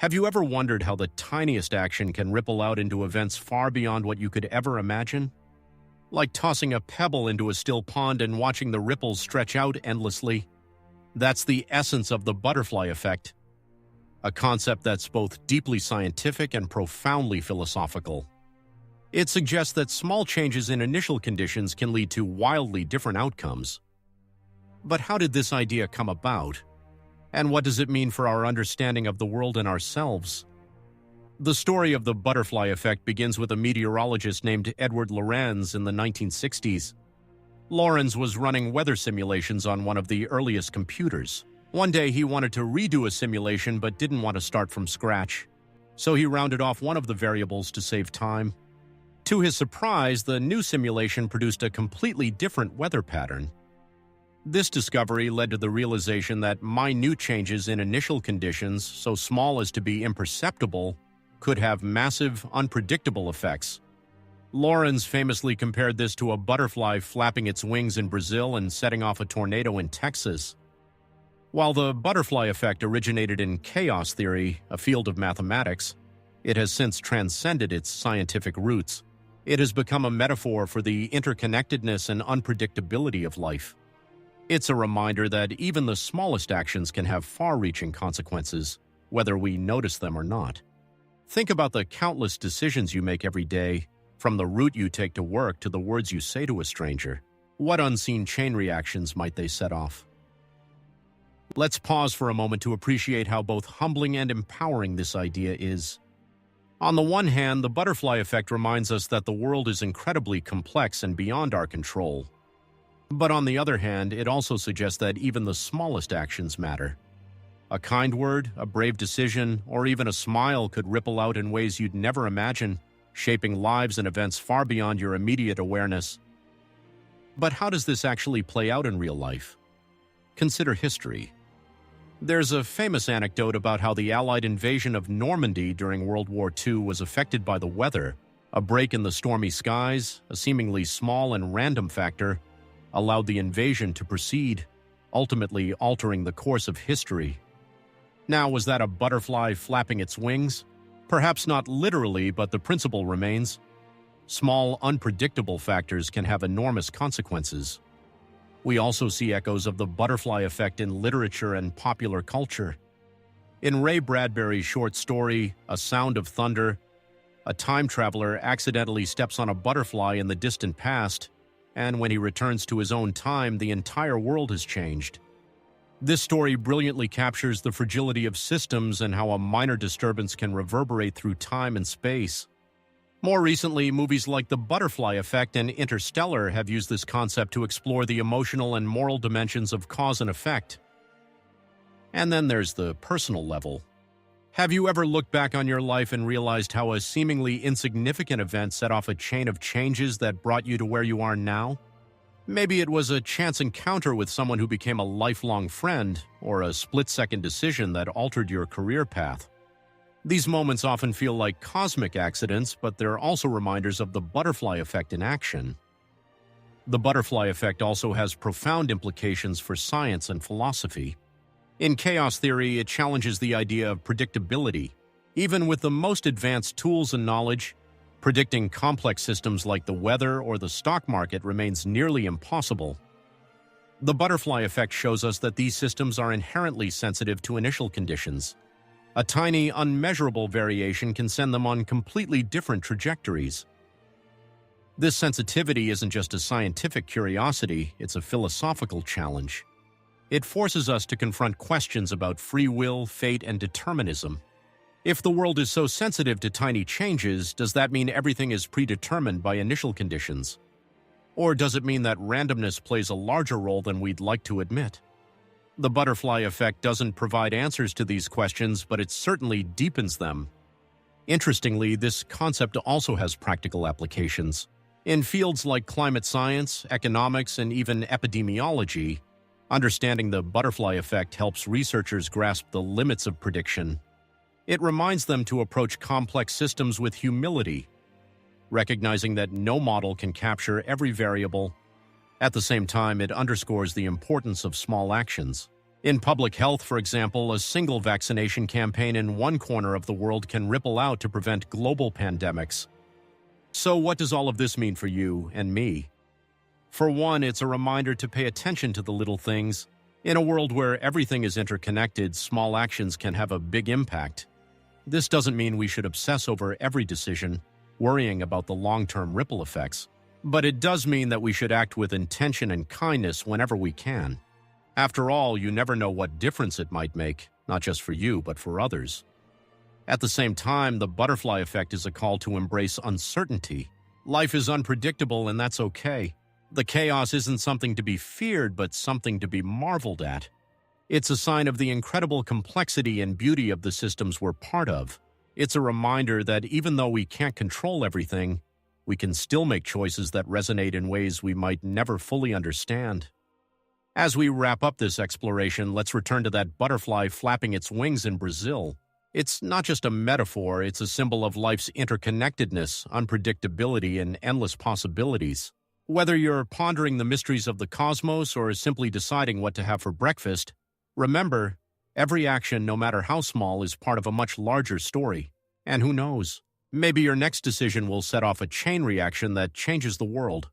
Have you ever wondered how the tiniest action can ripple out into events far beyond what you could ever imagine? Like tossing a pebble into a still pond and watching the ripples stretch out endlessly. That's the essence of the butterfly effect, a concept that's both deeply scientific and profoundly philosophical. It suggests that small changes in initial conditions can lead to wildly different outcomes. But how did this idea come about? And what does it mean for our understanding of the world and ourselves? The story of the butterfly effect begins with a meteorologist named Edward Lorenz in the 1960s. Lorenz was running weather simulations on one of the earliest computers. One day he wanted to redo a simulation but didn't want to start from scratch. So he rounded off one of the variables to save time. To his surprise, the new simulation produced a completely different weather pattern. This discovery led to the realization that minute changes in initial conditions, so small as to be imperceptible, could have massive, unpredictable effects. Lorenz famously compared this to a butterfly flapping its wings in Brazil and setting off a tornado in Texas. While the butterfly effect originated in chaos theory, a field of mathematics, it has since transcended its scientific roots. It has become a metaphor for the interconnectedness and unpredictability of life. It's a reminder that even the smallest actions can have far-reaching consequences, whether we notice them or not. Think about the countless decisions you make every day, from the route you take to work to the words you say to a stranger. What unseen chain reactions might they set off? Let's pause for a moment to appreciate how both humbling and empowering this idea is. On the one hand, the butterfly effect reminds us that the world is incredibly complex and beyond our control. But on the other hand, it also suggests that even the smallest actions matter. A kind word, a brave decision, or even a smile could ripple out in ways you'd never imagine, shaping lives and events far beyond your immediate awareness. But how does this actually play out in real life? Consider history. There's a famous anecdote about how the Allied invasion of Normandy during World War II was affected by the weather. A break in the stormy skies, a seemingly small and random factor, allowed the invasion to proceed, ultimately altering the course of history. Now, was that a butterfly flapping its wings? Perhaps not literally, but the principle remains. Small, unpredictable factors can have enormous consequences. We also see echoes of the butterfly effect in literature and popular culture. In Ray Bradbury's short story, A Sound of Thunder, a time traveler accidentally steps on a butterfly in the distant past, and when he returns to his own time, the entire world has changed. This story brilliantly captures the fragility of systems and how a minor disturbance can reverberate through time and space. More recently, movies like The Butterfly Effect and Interstellar have used this concept to explore the emotional and moral dimensions of cause and effect. And then there's the personal level. Have you ever looked back on your life and realized how a seemingly insignificant event set off a chain of changes that brought you to where you are now? Maybe it was a chance encounter with someone who became a lifelong friend, or a split-second decision that altered your career path. These moments often feel like cosmic accidents, but they're also reminders of the butterfly effect in action. The butterfly effect also has profound implications for science and philosophy. In chaos theory, it challenges the idea of predictability. Even with the most advanced tools and knowledge, predicting complex systems like the weather or the stock market remains nearly impossible. The butterfly effect shows us that these systems are inherently sensitive to initial conditions. A tiny, unmeasurable variation can send them on completely different trajectories. This sensitivity isn't just a scientific curiosity, it's a philosophical challenge. It forces us to confront questions about free will, fate, and determinism. If the world is so sensitive to tiny changes, does that mean everything is predetermined by initial conditions? Or does it mean that randomness plays a larger role than we'd like to admit? The butterfly effect doesn't provide answers to these questions, but it certainly deepens them. Interestingly, this concept also has practical applications. In fields like climate science, economics, and even epidemiology, understanding the butterfly effect helps researchers grasp the limits of prediction. It reminds them to approach complex systems with humility, recognizing that no model can capture every variable. At the same time, it underscores the importance of small actions. In public health, for example, a single vaccination campaign in one corner of the world can ripple out to prevent global pandemics. So what does all of this mean for you and me? For one, it's a reminder to pay attention to the little things. In a world where everything is interconnected, small actions can have a big impact. This doesn't mean we should obsess over every decision, worrying about the long-term ripple effects. But it does mean that we should act with intention and kindness whenever we can. After all, you never know what difference it might make, not just for you, but for others. At the same time, the butterfly effect is a call to embrace uncertainty. Life is unpredictable, and that's okay. The chaos isn't something to be feared, but something to be marveled at. It's a sign of the incredible complexity and beauty of the systems we're part of. It's a reminder that even though we can't control everything, we can still make choices that resonate in ways we might never fully understand. As we wrap up this exploration, let's return to that butterfly flapping its wings in Brazil. It's not just a metaphor, it's a symbol of life's interconnectedness, unpredictability, and endless possibilities. Whether you're pondering the mysteries of the cosmos or simply deciding what to have for breakfast, remember, every action, no matter how small, is part of a much larger story. And who knows, maybe your next decision will set off a chain reaction that changes the world.